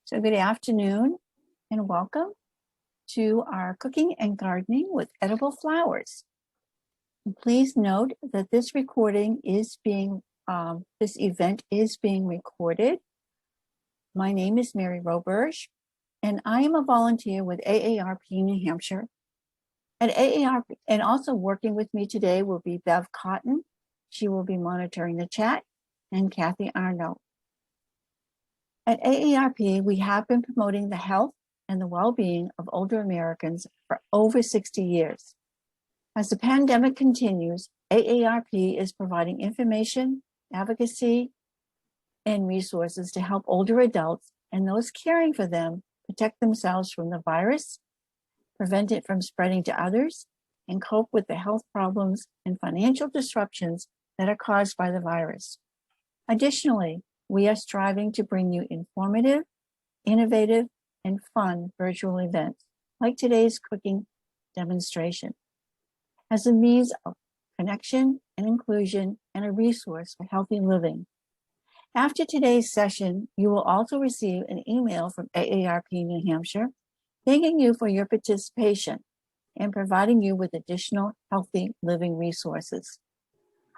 So good afternoon and welcome to our cooking and gardening with edible flowers. And please note that this recording is being, this event is being recorded. My name is Mary Roberge and I am a volunteer with AARP New Hampshire. At AARP, and also working with me today will be Bev Cotton. She will be monitoring the chat, and Kathy Arno. At AARP, we have been promoting the health and the well-being of older Americans for over 60 years. As the pandemic continues, AARP is providing information, advocacy, and resources to help older adults and those caring for them protect themselves from the virus, prevent it from spreading to others, and cope with the health problems and financial disruptions that are caused by the virus. Additionally, we are striving to bring you informative, innovative, and fun virtual events like today's cooking demonstration as a means of connection and inclusion and a resource for healthy living. After today's session, you will also receive an email from AARP New Hampshire thanking you for your participation and providing you with additional healthy living resources.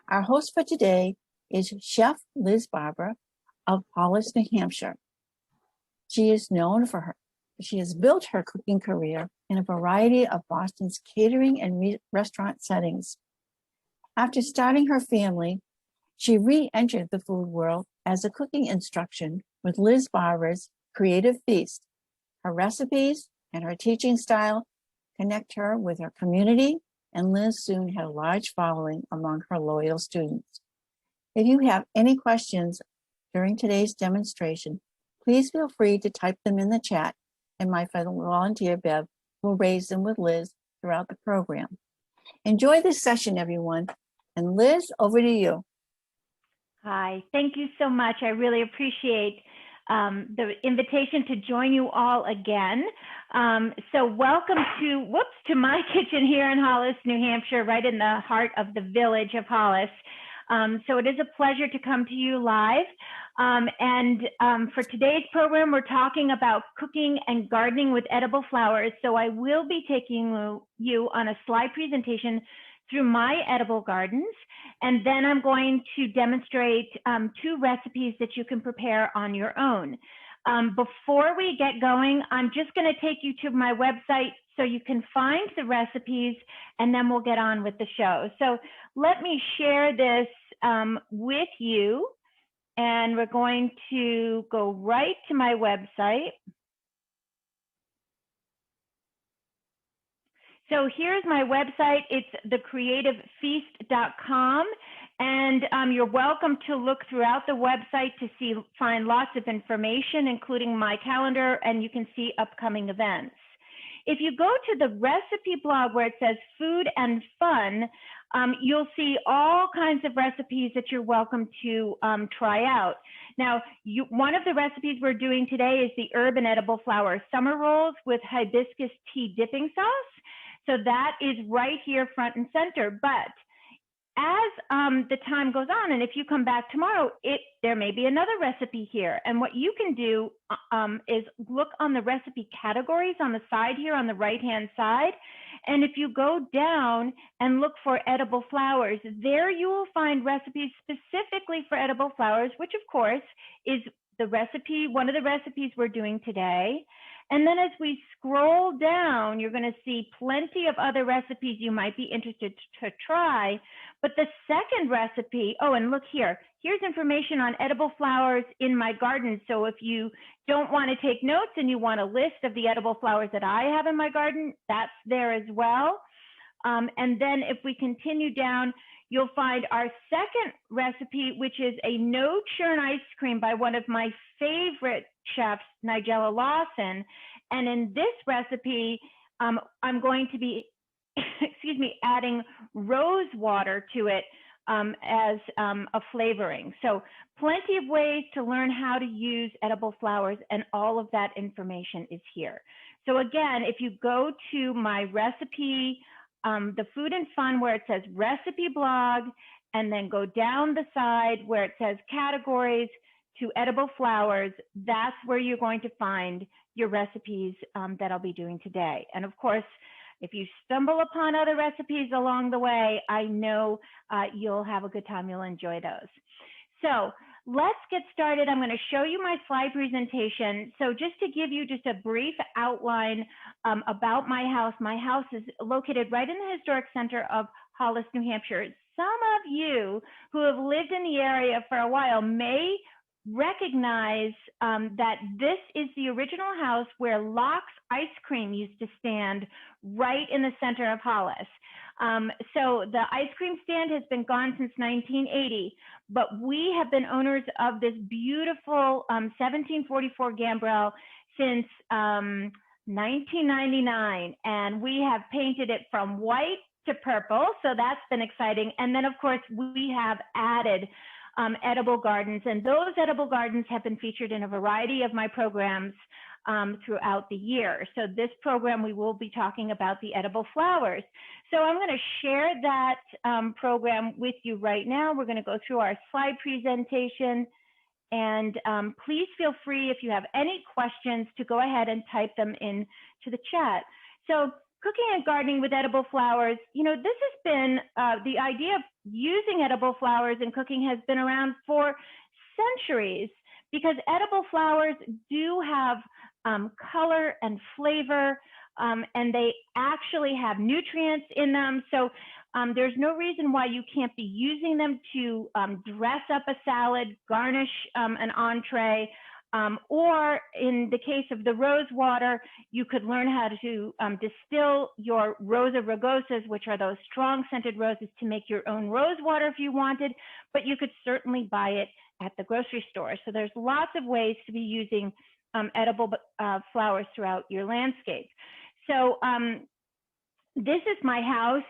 Our host for today is Chef Liz Barbour of Hollis, New Hampshire. She is known for she has built her cooking career in a variety of Boston's catering and restaurant settings. After starting her family, she re-entered the food world as a cooking instructor with Liz Barbour's Creative Feast. Her recipes and her teaching style connect her with her community, and Liz soon had a large following among her loyal students. If you have any questions during today's demonstration, please feel free to type them in the chat, and my fellow volunteer, Bev, will raise them with Liz throughout the program. Enjoy this session, everyone. And Liz, over to you. Hi, thank you so much. I really appreciate the invitation to join you all again. So welcome to my kitchen here in Hollis, New Hampshire, right in the heart of the village of Hollis. So it is a pleasure to come to you live. For today's program, we're talking about cooking and gardening with edible flowers. So I will be taking you on a slide presentation through my edible gardens. And then I'm going to demonstrate 2 recipes that you can prepare on your own. Before we get going, I'm just going to take you to my website so you can find the recipes, and then we'll get on with the show. So let me share this with you, and we're going to go right to my website. So here's my website. It's thecreativefeast.com. And you're welcome to look throughout the website to find lots of information, including my calendar, and you can see upcoming events. If you go to the recipe blog where it says food and fun, you'll see all kinds of recipes that you're welcome to try out. Now, one of the recipes we're doing today is the herb and edible flower summer rolls with hibiscus tea dipping sauce. So that is right here front and center. But as the time goes on, and if you come back tomorrow, there may be another recipe here. And what you can do is look on the recipe categories on the side here on the right-hand side. And if you go down and look for edible flowers, there you will find recipes specifically for edible flowers, which of course is the recipe, one of the recipes we're doing today. And then as we scroll down, you're going to see plenty of other recipes you might be interested to try. But the second recipe, oh, and look here, here's information on edible flowers in my garden. So if you don't want to take notes and you want a list of the edible flowers that I have in my garden, that's there as well. And then if we continue down, you'll find our second recipe, which is a no churn ice cream by one of my favorite chefs, Nigella Lawson. And in this recipe, I'm going to be, adding rose water to it as a flavoring. So plenty of ways to learn how to use edible flowers, and all of that information is here. So again, if you go to my recipe, the food and fun where it says recipe blog, and then go down the side where it says categories to edible flowers, that's where you're going to find your recipes that I'll be doing today. And of course, if you stumble upon other recipes along the way, I know you'll have a good time. You'll enjoy those. So let's get started. I'm going to show you my slide presentation. So just to give you just a brief outline about my house is located right in the historic center of Hollis, New Hampshire. Some of you who have lived in the area for a while may recognize that this is the original house where Locke's Ice Cream used to stand right in the center of Hollis. So the ice cream stand has been gone since 1980, but we have been owners of this beautiful 1744 gambrel since 1999, and we have painted it from white to purple, so that's been exciting. And then of course we have added edible gardens, and those edible gardens have been featured in a variety of my programs throughout the year. So this program, we will be talking about the edible flowers. So I'm going to share that program with you right now. We're going to go through our slide presentation, and please feel free if you have any questions to go ahead and type them into the chat. So cooking and gardening with edible flowers, you know, this has been, the idea of using edible flowers in cooking has been around for centuries, because edible flowers do have color and flavor, and they actually have nutrients in them. So there's no reason why you can't be using them to dress up a salad, garnish an entree, or in the case of the rose water, you could learn how to distill your Rosa rugosas, which are those strong scented roses, to make your own rose water if you wanted, but you could certainly buy it at the grocery store. So there's lots of ways to be using edible flowers throughout your landscape. So this is my house,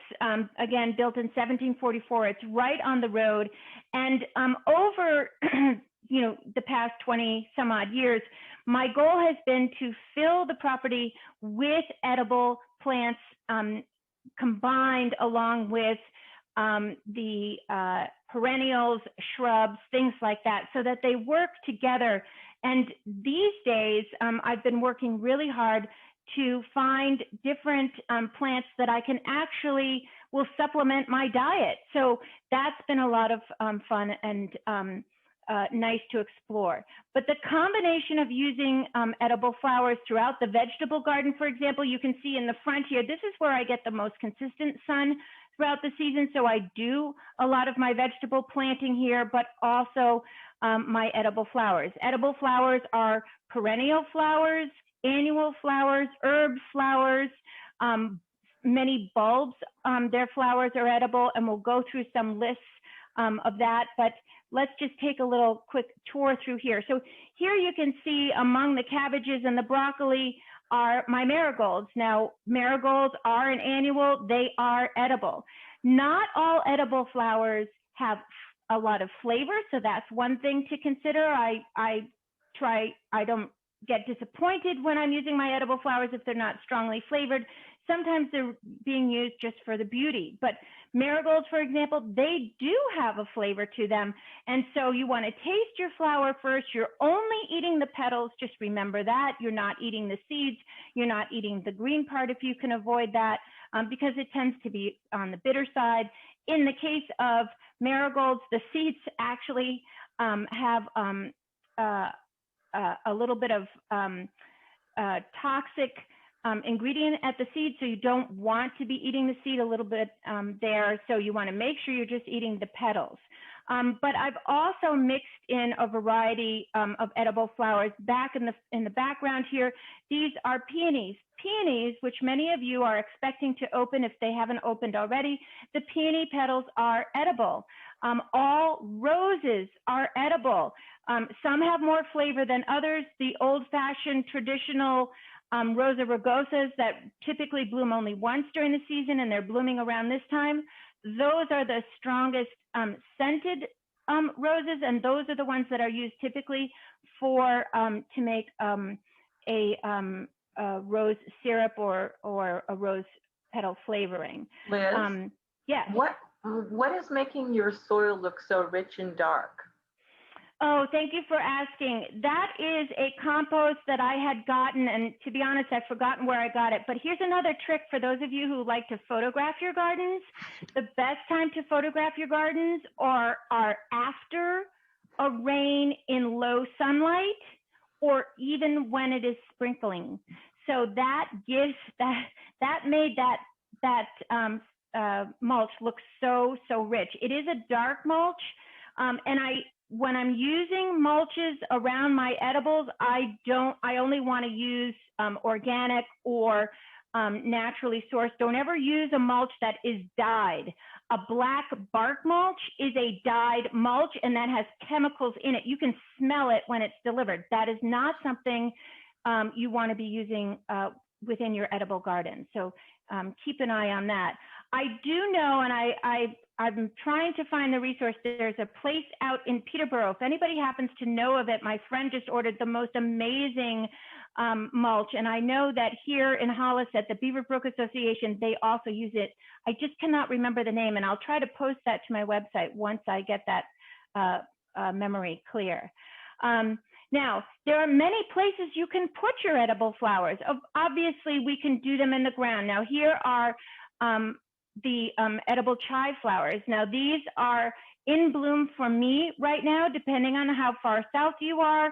again, built in 1744. It's right on the road. And over you know, the past 20 some odd years, my goal has been to fill the property with edible plants combined along with the perennials, shrubs, things like that, so that they work together. And these days, I've been working really hard to find different plants that I can actually will supplement my diet. So that's been a lot of fun and nice to explore. But the combination of using edible flowers throughout the vegetable garden, for example, you can see in the front here, this is where I get the most consistent sun throughout the season. So I do a lot of my vegetable planting here, but also my edible flowers. Edible flowers are perennial flowers, annual flowers, herb flowers, many bulbs, their flowers are edible, and we'll go through some lists of that. But let's just take a little quick tour through here. So here you can see among the cabbages and the broccoli are my marigolds. Now, marigolds are an annual, they are edible. Not all edible flowers have a lot of flavor, so that's one thing to consider. I don't get disappointed when I'm using my edible flowers if they're not strongly flavored. Sometimes they're being used just for the beauty, but marigolds, for example, they do have a flavor to them. And so you want to taste your flower first. You're only eating the petals. Just remember that. You're not eating the seeds. You're not eating the green part if you can avoid that, because it tends to be on the bitter side. In the case of marigolds, the seeds actually have a little bit of toxic ingredient at the seed, so you don't want to be eating the seed a little bit there. So you want to make sure you're just eating the petals. But I've also mixed in a variety of edible flowers. Back in the background here, these are peonies. Peonies, which many of you are expecting to open if they haven't opened already. The peony petals are edible. All roses are edible. Some have more flavor than others. The old-fashioned traditional Rosa rugosas that typically bloom only once during the season, and they're blooming around this time, those are the strongest scented roses, and those are the ones that are used typically for to make a rose syrup or a rose petal flavoring. Liz, yes. What is making your soil look so rich and dark? Oh, thank you for asking. That is a compost that I had gotten, and to be honest, I've forgotten where I got it. But here's another trick for those of you who like to photograph your gardens. The best time to photograph your gardens are after a rain in low sunlight, or even when it is sprinkling. So that gives that made that mulch look so rich. It is a dark mulch, and when I'm using mulches around my edibles, I only want to use organic or naturally sourced. Don't ever use a mulch that is dyed. A black bark mulch is a dyed mulch, and that has chemicals in it. You can smell it when it's delivered. That is not something you want to be using within your edible garden. So keep an eye on that. I do know, and I'm trying to find the resource. There's a place out in Peterborough. If anybody happens to know of it, my friend just ordered the most amazing mulch. And I know that here in Hollis at the Beaverbrook Association, they also use it. I just cannot remember the name, and I'll try to post that to my website once I get that memory clear. Now, there are many places you can put your edible flowers. Obviously, we can do them in the ground. Now, here are the edible chive flowers. Now, these are in bloom for me right now, depending on how far south you are,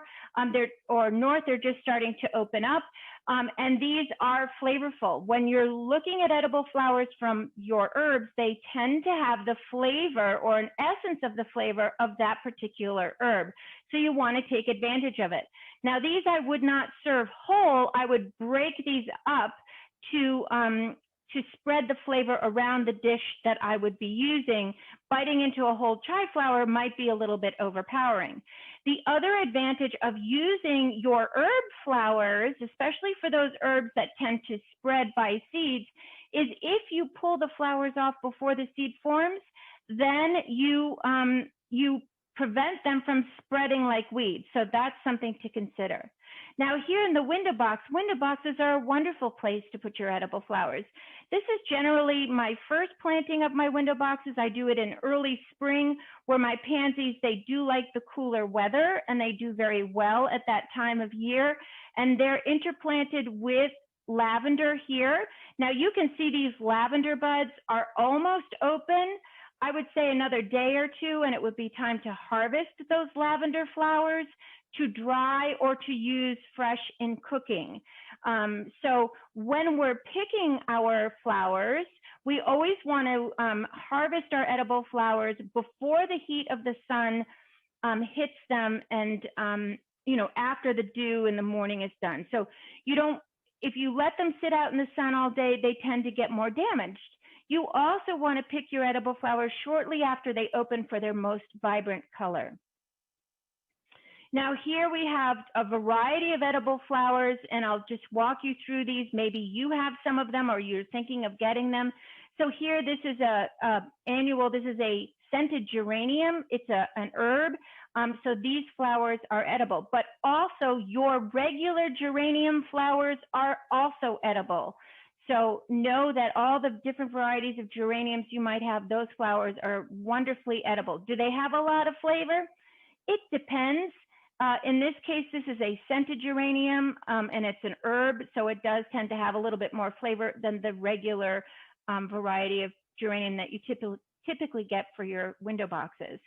or north, they're just starting to open up. And these are flavorful. When you're looking at edible flowers from your herbs, they tend to have the flavor or an essence of the flavor of that particular herb. So you want to take advantage of it. Now, these I would not serve whole. I would break these up to spread the flavor around the dish that I would be using. Biting into a whole chive flower might be a little bit overpowering. The other advantage of using your herb flowers, especially for those herbs that tend to spread by seeds, is if you pull the flowers off before the seed forms, then you prevent them from spreading like weeds. So that's something to consider. Now, here in the window boxes are a wonderful place to put your edible flowers. This is generally my first planting of my window boxes. I do it in early spring, where my pansies, they do like the cooler weather, and they do very well at that time of year. And they're interplanted with lavender here. Now, you can see these lavender buds are almost open. I would say another day or two, and it would be time to harvest those lavender flowers to dry or to use fresh in cooking. So when we're picking our flowers, we always want to harvest our edible flowers before the heat of the sun hits them, and after the dew in the morning is done. So if you let them sit out in the sun all day, they tend to get more damaged. You also want to pick your edible flowers shortly after they open for their most vibrant color. Now, here we have a variety of edible flowers, and I'll just walk you through these. Maybe you have some of them, or you're thinking of getting them. So here, this is this is a scented geranium. It's an herb. So these flowers are edible, but also your regular geranium flowers are also edible. So know that all the different varieties of geraniums you might have, those flowers are wonderfully edible. Do they have a lot of flavor? It depends. In this case, this is a scented geranium, and it's an herb, so it does tend to have a little bit more flavor than the regular variety of geranium that you typically get for your window boxes.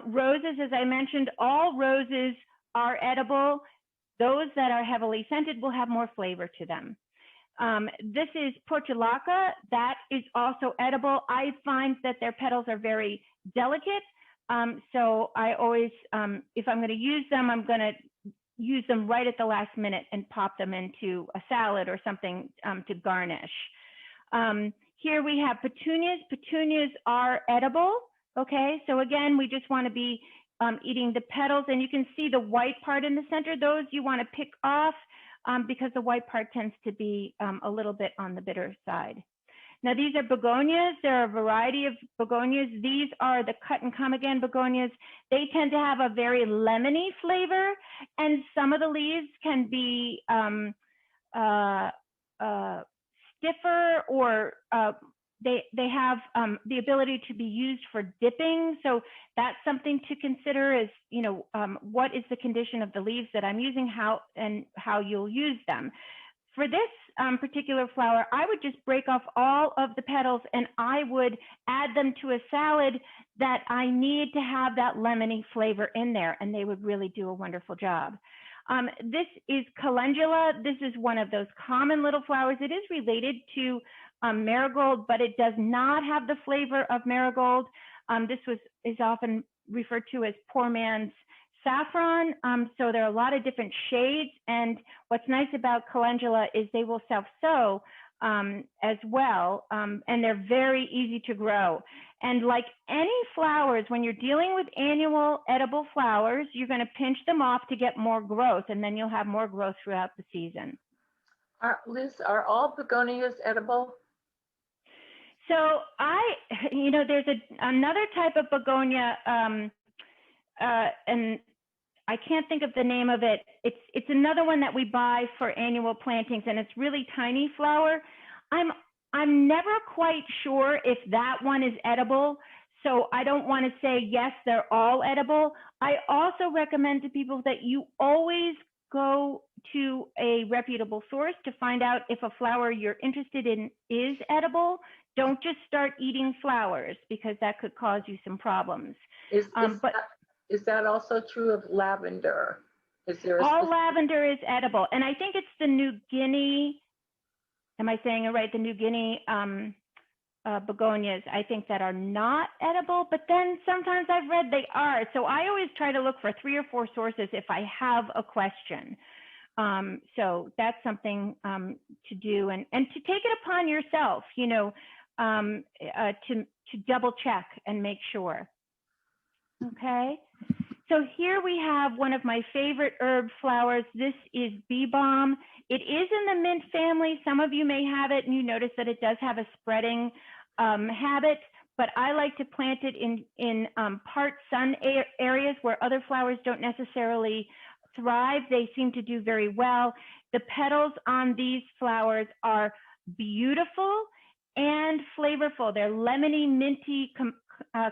Roses, as I mentioned, all roses are edible. Those that are heavily scented will have more flavor to them. This is portulaca. That is also edible. I find that their petals are very delicate. So I always, if I'm going to use them, I'm going to use them right at the last minute and pop them into a salad or something to garnish. Here we have petunias. Petunias are edible. Okay, so again, we just want to be eating the petals, and you can see the white part in the center. Those you want to pick off because the white part tends to be a little bit on the bitter side. Now, these are begonias. There are a variety of begonias. These are the cut and come again begonias. They tend to have a very lemony flavor, and some of the leaves can be stiffer or they have the ability to be used for dipping. So that's something to consider is, what is the condition of the leaves that I'm using, how you'll use them. For this particular flower, I would just break off all of the petals and I would add them to a salad that I need to have that lemony flavor in there, and they would really do a wonderful job. This is Calendula. This is one of those common little flowers. It is related to marigold, but it does not have the flavor of marigold. This is often referred to as poor man's saffron. So there are a lot of different shades. And what's nice about Calendula is they will self-sow as well. And they're very easy to grow. And like any flowers, when you're dealing with annual edible flowers, you're going to pinch them off to get more growth, and then you'll have more growth throughout the season. Liz, are all begonias edible? So there's another type of begonia, and I can't think of the name of it. It's another one that we buy for annual plantings, and it's really tiny flower. I'm never quite sure if that one is edible, so I don't want to say yes, they're all edible. I also recommend to people that you always go to a reputable source to find out if a flower you're interested in is edible. Don't just start eating flowers, because that could cause you some problems. Is that also true of lavender? All lavender is edible, and I think it's the New Guinea. Am I saying it right? The New Guinea begonias, I think, that are not edible, but then sometimes I've read they are. So I always try to look for 3 or 4 sources if I have a question. So that's something to do, and to take it upon yourself, to double check and make sure. Okay. So here we have one of my favorite herb flowers. This is bee balm. It is in the mint family. Some of you may have it and you notice that it does have a spreading habit, but I like to plant it in part sun areas where other flowers don't necessarily thrive. They seem to do very well. The petals on these flowers are beautiful and flavorful. They're lemony, minty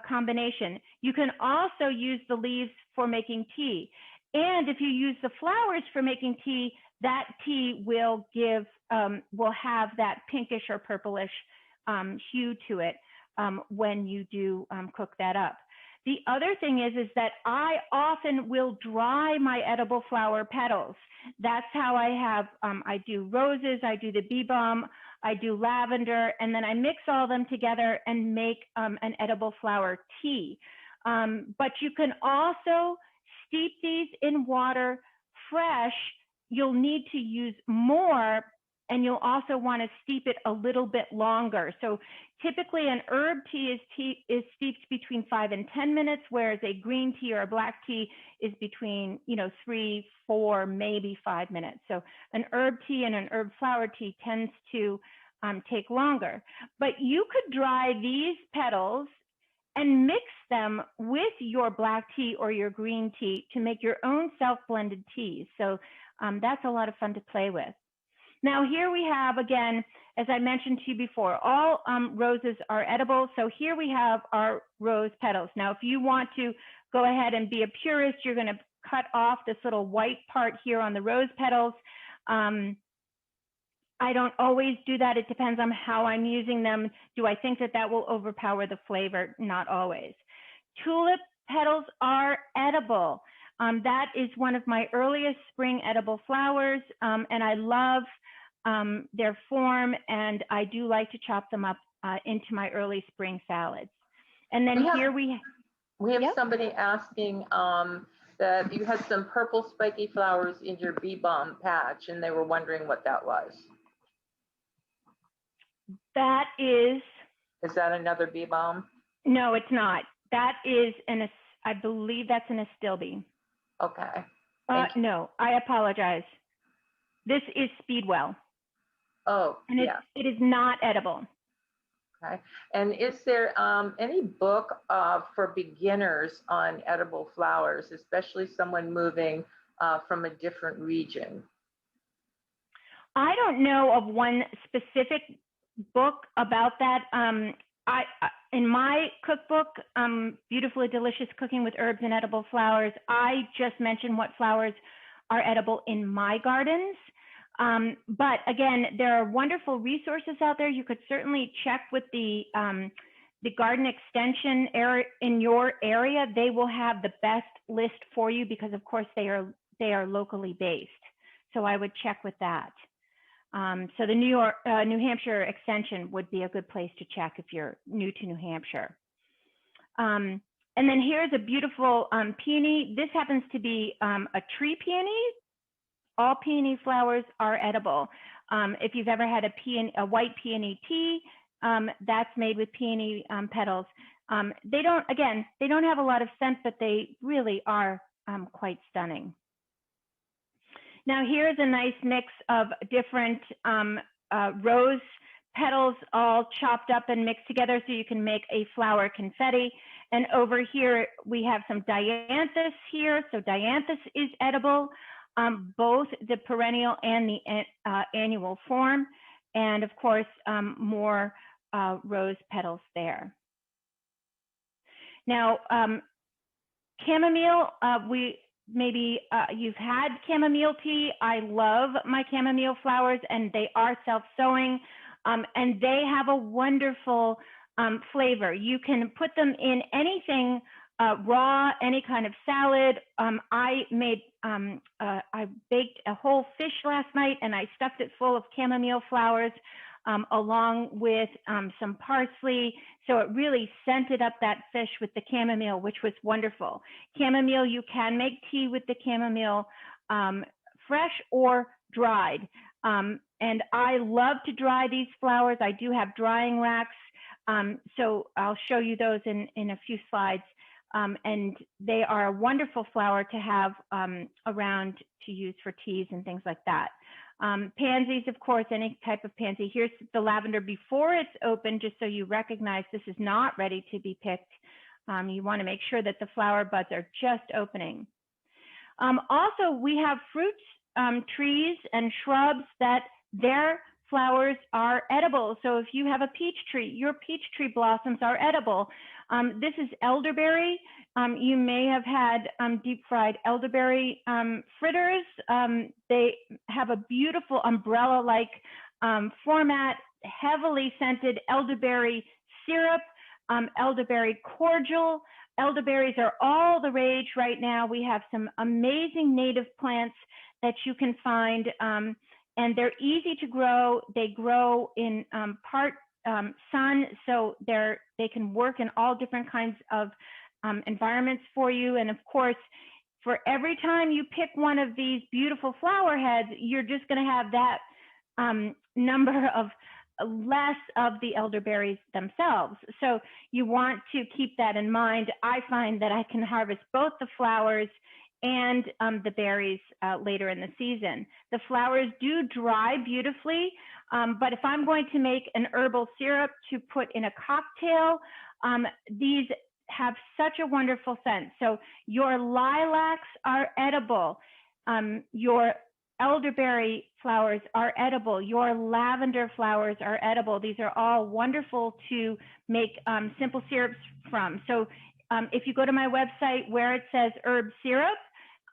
combination. You can also use the leaves for making tea. And if you use the flowers for making tea, that tea will have that pinkish or purplish hue to it when you do cook that up. The other thing is that I often will dry my edible flower petals. That's how I have, I do roses, I do the bee balm, I do lavender, and then I mix all them together and make an edible flower tea. But you can also steep these in water fresh. You'll need to use more, and you'll also want to steep it a little bit longer. So typically an herb tea is steeped between 5 and 10 minutes, whereas a green tea or a black tea is between 3, 4, maybe 5 minutes. So an herb tea and an herb flower tea tends to take longer. But you could dry these petals and mix them with your black tea or your green tea to make your own self-blended teas. So that's a lot of fun to play with. Now here we have, again, as I mentioned to you before, all roses are edible. So here we have our rose petals. Now, if you want to go ahead and be a purist, you're going to cut off this little white part here on the rose petals. I don't always do that. It depends on how I'm using them. Do I think that will overpower the flavor? Not always. Tulip petals are edible. That is one of my earliest spring edible flowers, and I love their form, and I do like to chop them up into my early spring salads. And then we have yep. Somebody asking that you had some purple spiky flowers in your bee balm patch, and they were wondering what that was. That is that another bee balm? No, it's not. That is I believe that's an astilbe. Okay. No, I apologize. This is Speedwell. Oh, and it is not edible. Okay. And is there any book for beginners on edible flowers, especially someone moving from a different region? I don't know of one specific book about that. In my cookbook, Beautifully Delicious Cooking with Herbs and Edible Flowers, I just mentioned what flowers are edible in my gardens. But again, there are wonderful resources out there. You could certainly check with the garden extension area in your area. They will have the best list for you because, of course, they are locally based. So I would check with that. So the New Hampshire extension would be a good place to check if you're new to New Hampshire. And then here's a beautiful peony. This happens to be a tree peony. All peony flowers are edible. If you've ever had a white peony tea, that's made with peony petals. They don't have a lot of scent, but they really are quite stunning. Now here's a nice mix of different rose petals all chopped up and mixed together so you can make a flower confetti. And over here we have some dianthus here. So dianthus is edible, both the perennial and the annual form. And of course, more rose petals there. Now, chamomile, maybe you've had chamomile tea. I love my chamomile flowers, and they are self-sowing, and they have a wonderful flavor. You can put them in anything raw, any kind of salad. I baked a whole fish last night, and I stuffed it full of chamomile flowers along with some parsley. So it really scented up that fish with the chamomile, which was wonderful. Chamomile, you can make tea with the chamomile fresh or dried. And I love to dry these flowers. I do have drying racks. So I'll show you those in a few slides. And they are a wonderful flower to have around to use for teas and things like that. Pansies, of course, any type of pansy. Here's the lavender before it's open, just so you recognize this is not ready to be picked. You want to make sure that the flower buds are just opening. Also, we have fruits, trees and shrubs that their flowers are edible. So if you have a peach tree, your peach tree blossoms are edible. This is elderberry. You may have had deep fried elderberry fritters. They have a beautiful umbrella-like format, heavily scented elderberry syrup, elderberry cordial. Elderberries are all the rage right now. We have some amazing native plants that you can find, and they're easy to grow. They grow in part sun, so they can work in all different kinds of environments for you. And of course, for every time you pick one of these beautiful flower heads, you're just going to have that number of less of the elderberries themselves. So you want to keep that in mind. I find that I can harvest both the flowers and the berries later in the season. The flowers do dry beautifully, but if I'm going to make an herbal syrup to put in a cocktail, these have such a wonderful scent. So your lilacs are edible. Your elderberry flowers are edible. Your lavender flowers are edible. These are all wonderful to make simple syrups from. So if you go to my website where it says herb syrup,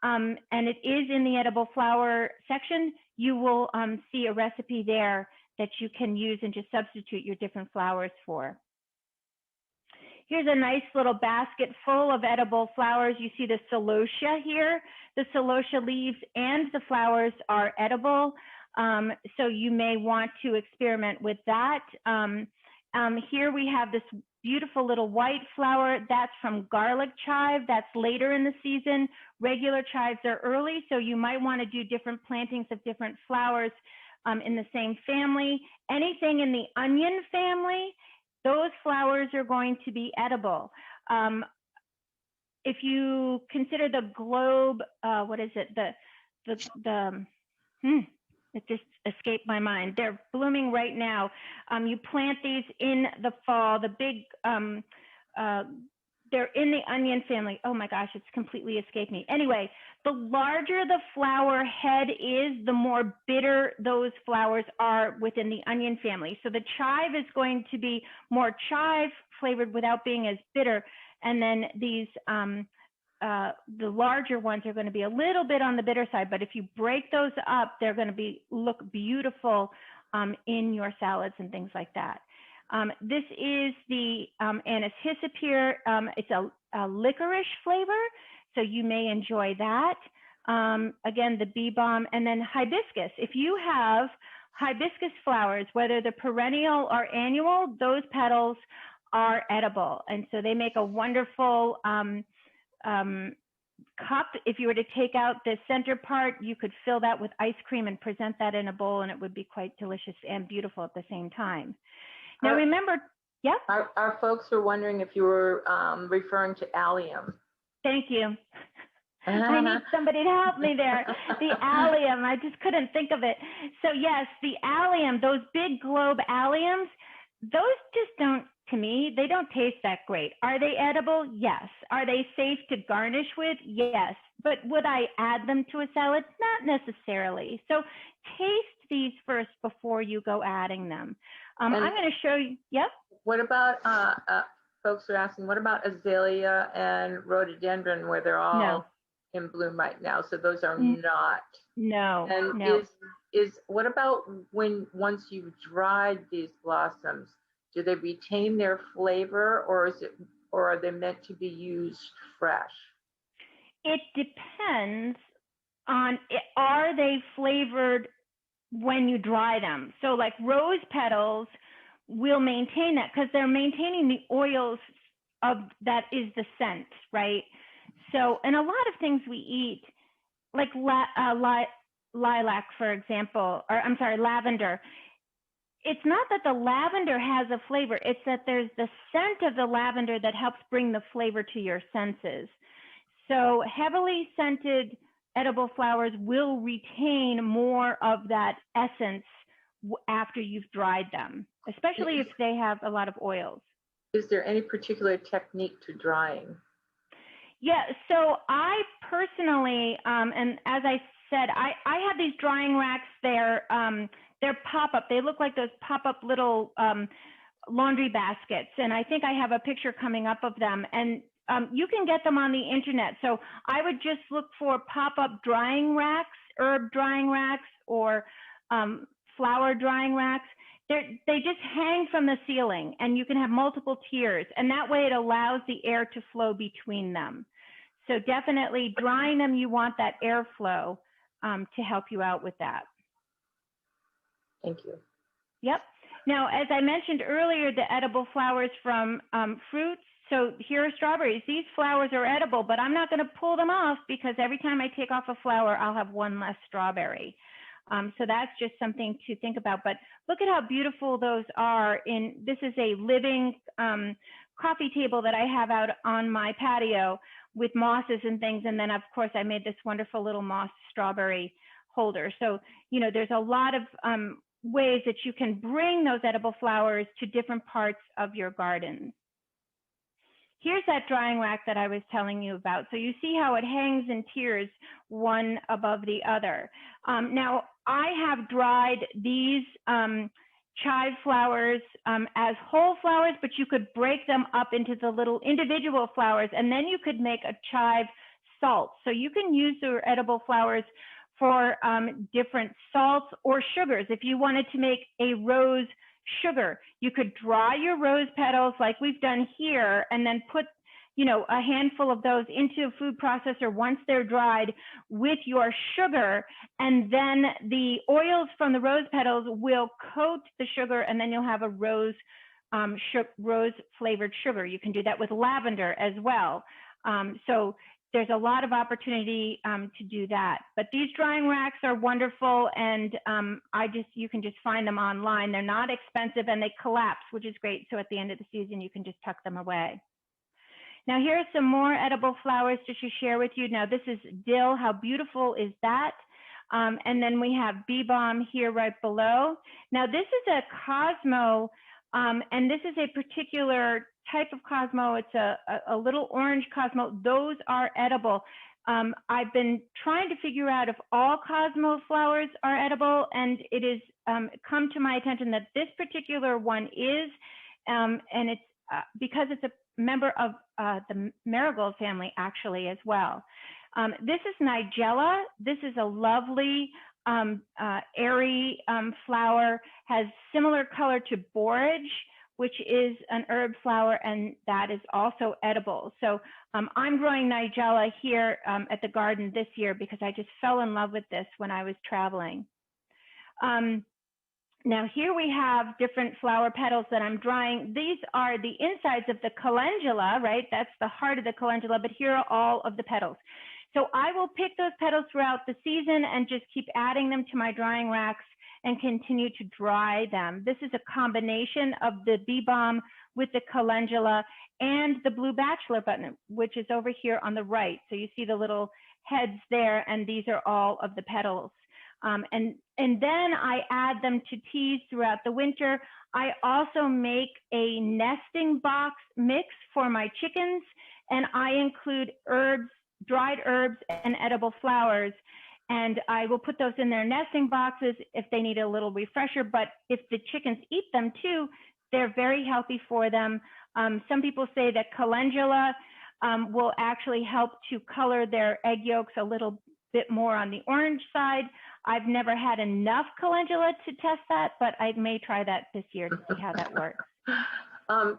and it is in the edible flower section, you will see a recipe there that you can use and just substitute your different flowers for. Here's a nice little basket full of edible flowers. You see the celosia here. The celosia leaves and the flowers are edible. So you may want to experiment with that. Here we have this beautiful little white flower. That's from garlic chive. That's later in the season. Regular chives are early, so you might want to do different plantings of different flowers in the same family. Anything in the onion family, those flowers are going to be edible. If you consider the globe, what is it? It just escaped my mind. They're blooming right now. You plant these in the fall. The big, they're in the onion family. Oh my gosh, it's completely escaped me. Anyway, The larger the flower head is, the more bitter those flowers are within the onion family. So the chive is going to be more chive flavored without being as bitter. And then these, the larger ones are going to be a little bit on the bitter side, but if you break those up, they're going to look beautiful in your salads and things like that. This is the Anise Hyssopyr. It's a licorice flavor, so you may enjoy that. Again, the bee balm, and then hibiscus. If you have hibiscus flowers, whether they're perennial or annual, those petals are edible. And so they make a wonderful cup. If you were to take out the center part, you could fill that with ice cream and present that in a bowl, and it would be quite delicious and beautiful at the same time. Now remember, yeah? Our folks are wondering if you were referring to allium. Thank you. I need somebody to help me there. The allium, I just couldn't think of it. So yes, the allium, those big globe alliums, those just don't, to me, they don't taste that great. Are they edible? Yes. Are they safe to garnish with? Yes. But would I add them to a salad? Not necessarily. So taste these first before you go adding them. I'm going to show you. Yep. What about, folks are asking, what about azalea and rhododendron, where they're all in bloom right now? So those are not. No. And no. What about once you've dried these blossoms, do they retain their flavor, or are they meant to be used fresh? It depends on, are they flavored when you dry them? So like rose petals will maintain that because they're maintaining the oils of that is the scent, right? So, and a lot of things we eat, like lilac, for example, or I'm sorry, lavender. It's not that the lavender has a flavor, it's that there's the scent of the lavender that helps bring the flavor to your senses. So heavily scented edible flowers will retain more of that essence after you've dried them, especially if they have a lot of oils. Is there any particular technique to drying? Yeah, so I personally, and as I said, I have these drying racks. They're pop-up. They look like those pop-up little laundry baskets, and I think I have a picture coming up of them. And you can get them on the internet. So I would just look for pop-up drying racks, herb drying racks, or flower drying racks. They just hang from the ceiling, and you can have multiple tiers, and that way it allows the air to flow between them. So definitely drying them, you want that airflow to help you out with that. Thank you. Yep. Now, as I mentioned earlier, the edible flowers from fruits. So here are strawberries. These flowers are edible, but I'm not going to pull them off because every time I take off a flower, I'll have one less strawberry. So that's just something to think about. But look at how beautiful those are. This is a living coffee table that I have out on my patio with mosses and things. And then, of course, I made this wonderful little moss strawberry holder. So, you know, there's a lot of ways that you can bring those edible flowers to different parts of your garden. Here's that drying rack that I was telling you about. So you see how it hangs in tiers, one above the other. Now, I have dried these chive flowers as whole flowers, but you could break them up into the little individual flowers, and then you could make a chive salt. So you can use your edible flowers for different salts or sugars. If you wanted to make a rose sugar, you could dry your rose petals like we've done here, and then put, you know, a handful of those into a food processor once they're dried with your sugar, and then the oils from the rose petals will coat the sugar, and then you'll have a rose flavored sugar. You can do that with lavender as well. So there's a lot of opportunity to do that. But these drying racks are wonderful, and you can just find them online. They're not expensive, and they collapse, which is great. So at the end of the season, you can just tuck them away. Now here are some more edible flowers to share with you. Now this is dill. How beautiful is that? And then we have bee balm here right below. Now this is a Cosmo, and this is a particular type of Cosmo. It's a little orange Cosmo. Those are edible. I've been trying to figure out if all Cosmo flowers are edible, and it is come to my attention that this particular one is, and it's because it's a member of the Marigold family actually as well. This is Nigella. This is a lovely airy flower, has similar color to borage, which is an herb flower, and that is also edible. So I'm growing Nigella here at the garden this year because I just fell in love with this when I was traveling. Now here we have different flower petals that I'm drying. These are the insides of the calendula, right? That's the heart of the calendula, but here are all of the petals. So I will pick those petals throughout the season and just keep adding them to my drying racks and continue to dry them. This is a combination of the bee balm with the calendula and the blue bachelor button, which is over here on the right. So you see the little heads there, and these are all of the petals. And then I add them to teas throughout the winter. I also make a nesting box mix for my chickens, and I include herbs, dried herbs, and edible flowers. And I will put those in their nesting boxes if they need a little refresher, but if the chickens eat them too, they're very healthy for them. Some people say that calendula will actually help to color their egg yolks a little bit more on the orange side. I've never had enough calendula to test that, but I may try that this year to see how that works.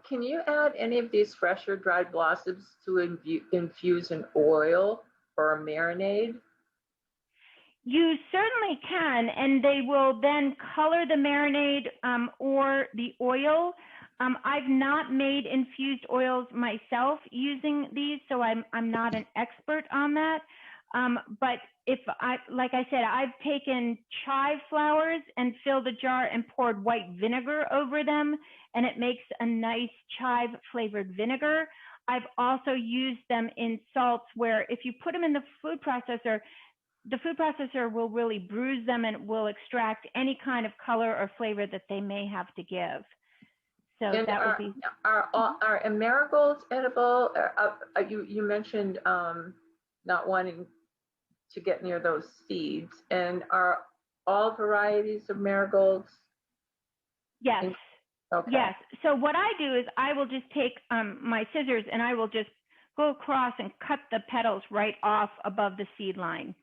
Can you add any of these fresh or dried blossoms to infuse an oil or a marinade? You certainly can, and they will then color the marinade or the oil. I've not made infused oils myself using these, so I'm not an expert on that. But like I said, I've taken chive flowers and filled a jar and poured white vinegar over them, and it makes a nice chive flavored vinegar. I've also used them in salts where if you put them in the food processor will really bruise them and will extract any kind of color or flavor that they may have to give. So and that would be. Are marigolds edible? You mentioned not wanting to get near those seeds. And are all varieties of marigolds? Yes. Okay. Yes. So what I do is I will just take my scissors and I will just go across and cut the petals right off above the seed line.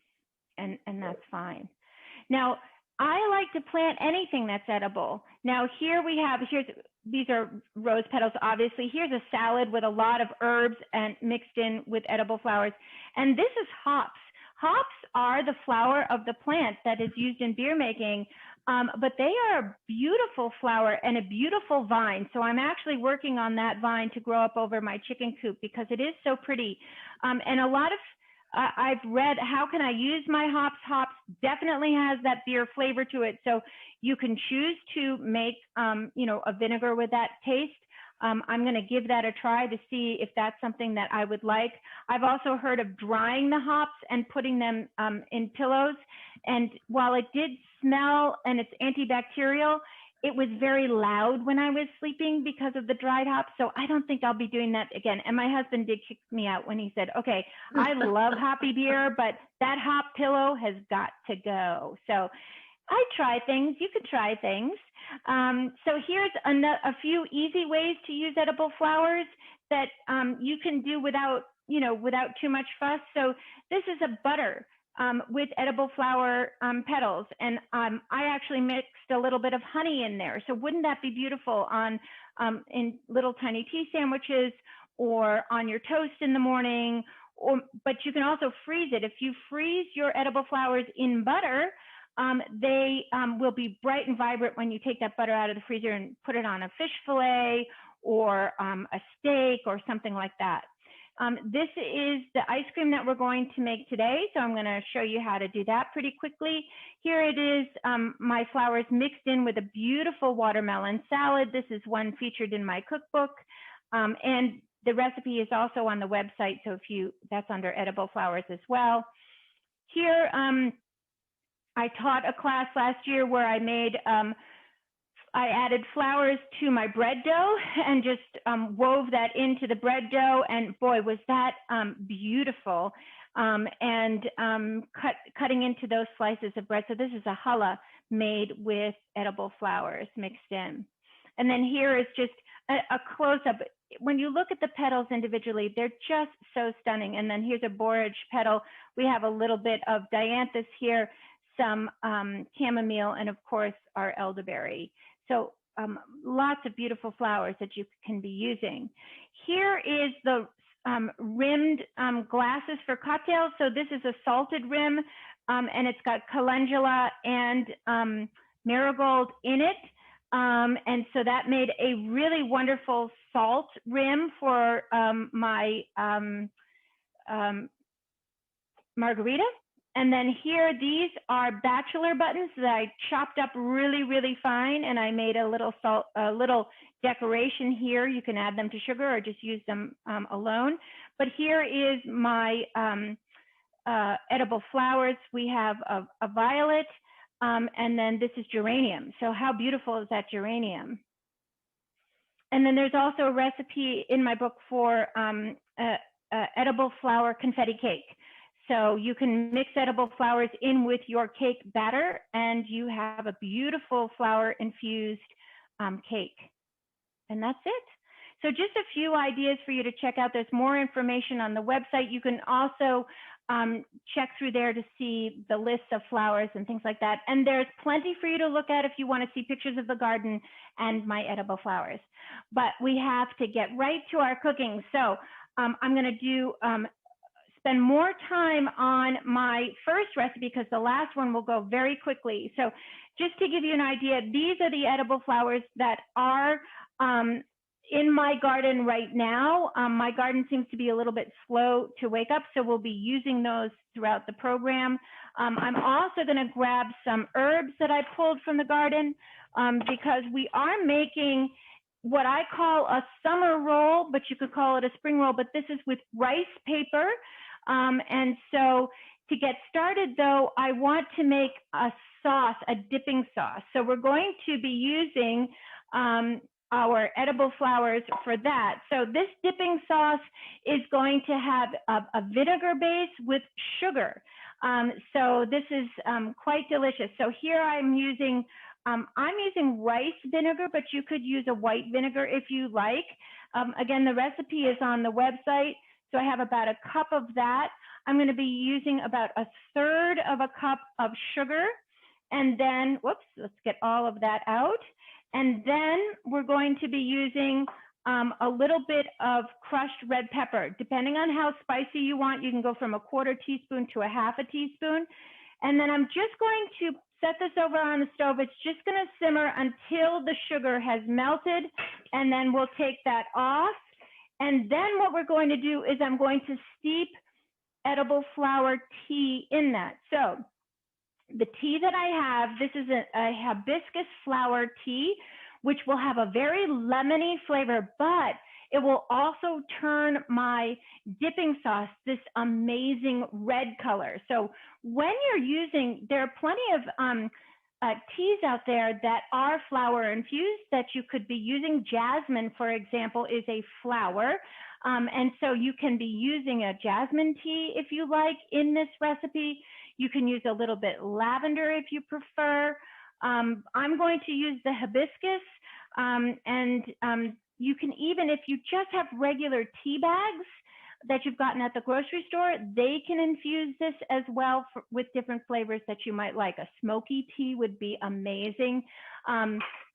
And that's fine. Now, I like to plant anything that's edible. Now here we have, these are rose petals, obviously. Here's a salad with a lot of herbs and mixed in with edible flowers. And this is hops. Hops are the flower of the plant that is used in beer making, but they are a beautiful flower and a beautiful vine. So I'm actually working on that vine to grow up over my chicken coop because it is so pretty. And a lot of I've read, how can I use my hops? Hops definitely has that beer flavor to it. So you can choose to make, a vinegar with that taste. I'm going to give that a try to see if that's something that I would like. I've also heard of drying the hops and putting them in pillows. And while it did smell and it's antibacterial, it was very loud when I was sleeping because of the dried hops. So I don't think I'll be doing that again. And my husband did kick me out when he said, okay, I love hoppy beer, but that hop pillow has got to go. So I try things, you could try things. So here's a few easy ways to use edible flowers that you can do without too much fuss. So this is a butter with edible flower petals. And I actually mixed a little bit of honey in there. So wouldn't that be beautiful on in little tiny tea sandwiches or on your toast in the morning? But you can also freeze it. If you freeze your edible flowers in butter, they will be bright and vibrant when you take that butter out of the freezer and put it on a fish fillet or a steak or something like that. This is the ice cream that we're going to make today. So I'm going to show you how to do that pretty quickly. Here it is, my flowers mixed in with a beautiful watermelon salad. This is one featured in my cookbook. And the recipe is also on the website. So that's under edible flowers as well. Here, I taught a class last year where I made, I added flowers to my bread dough and just wove that into the bread dough. And boy, was that beautiful. cutting into those slices of bread. So this is a challah made with edible flowers mixed in. And then here is just a close-up. When you look at the petals individually, they're just so stunning. And then here's a borage petal. We have a little bit of dianthus here, some chamomile, and of course our elderberry. So lots of beautiful flowers that you can be using. Here is the rimmed glasses for cocktails. So this is a salted rim, and it's got calendula and marigold in it. And so that made a really wonderful salt rim for my margarita. And then here, these are bachelor buttons that I chopped up really, really fine, and I made a little decoration here. You can add them to sugar or just use them alone. But here is my edible flowers. We have a violet, and then this is geranium. So how beautiful is that geranium? And then there's also a recipe in my book for edible flower confetti cake. So you can mix edible flowers in with your cake batter, and you have a beautiful flower infused cake. And that's it. So just a few ideas for you to check out. There's more information on the website. You can also check through there to see the list of flowers and things like that. And there's plenty for you to look at if you want to see pictures of the garden and my edible flowers. But we have to get right to our cooking. So I'm going to spend more time on my first recipe because the last one will go very quickly. So just to give you an idea, these are the edible flowers that are in my garden right now. My garden seems to be a little bit slow to wake up, so we'll be using those throughout the program. I'm also going to grab some herbs that I pulled from the garden because we are making what I call a summer roll, but you could call it a spring roll, but this is with rice paper. And so to get started though, I want to make a sauce, a dipping sauce. So we're going to be using our edible flowers for that. So this dipping sauce is going to have a vinegar base with sugar. So this is quite delicious. So here I'm using rice vinegar, but you could use a white vinegar if you like. Again, the recipe is on the website. So I have about a cup of that. I'm going to be using about 1/3 of a cup of sugar. And then, whoops, let's get all of that out. And then we're going to be using a little bit of crushed red pepper. Depending on how spicy you want, you can go from 1/4 teaspoon to 1/2 teaspoon. And then I'm just going to set this over on the stove. It's just going to simmer until the sugar has melted. And then we'll take that off. And then what we're going to do is I'm going to steep edible flower tea in that. So the tea that I have, this is a hibiscus flour tea, which will have a very lemony flavor, but it will also turn my dipping sauce this amazing red color. So when you're using, there are plenty of teas out there that are flower infused that you could be using. Jasmine, for example, is a flower. And so you can be using a jasmine tea if you like in this recipe. You can use a little bit lavender if you prefer. I'm going to use the hibiscus. You can even, if you just have regular tea bags that you've gotten at the grocery store, they can infuse this as well with different flavors that you might like. A smoky tea would be amazing.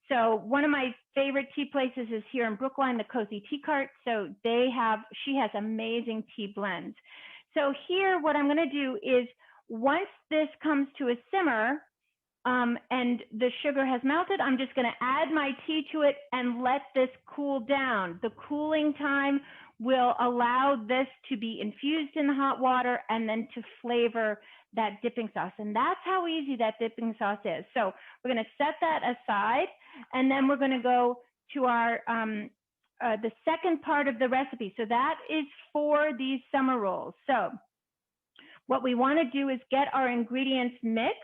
So one of my favorite tea places is here in Brookline, the Cozy Tea Cart. So she has amazing tea blends. So here, what I'm gonna do is once this comes to a simmer and the sugar has melted, I'm just gonna add my tea to it and let this cool down. The cooling time will allow this to be infused in the hot water and then to flavor that dipping sauce. And that's how easy that dipping sauce is. So we're gonna set that aside, and then we're gonna go to our, the second part of the recipe. So that is for these summer rolls. So what we wanna do is get our ingredients mixed.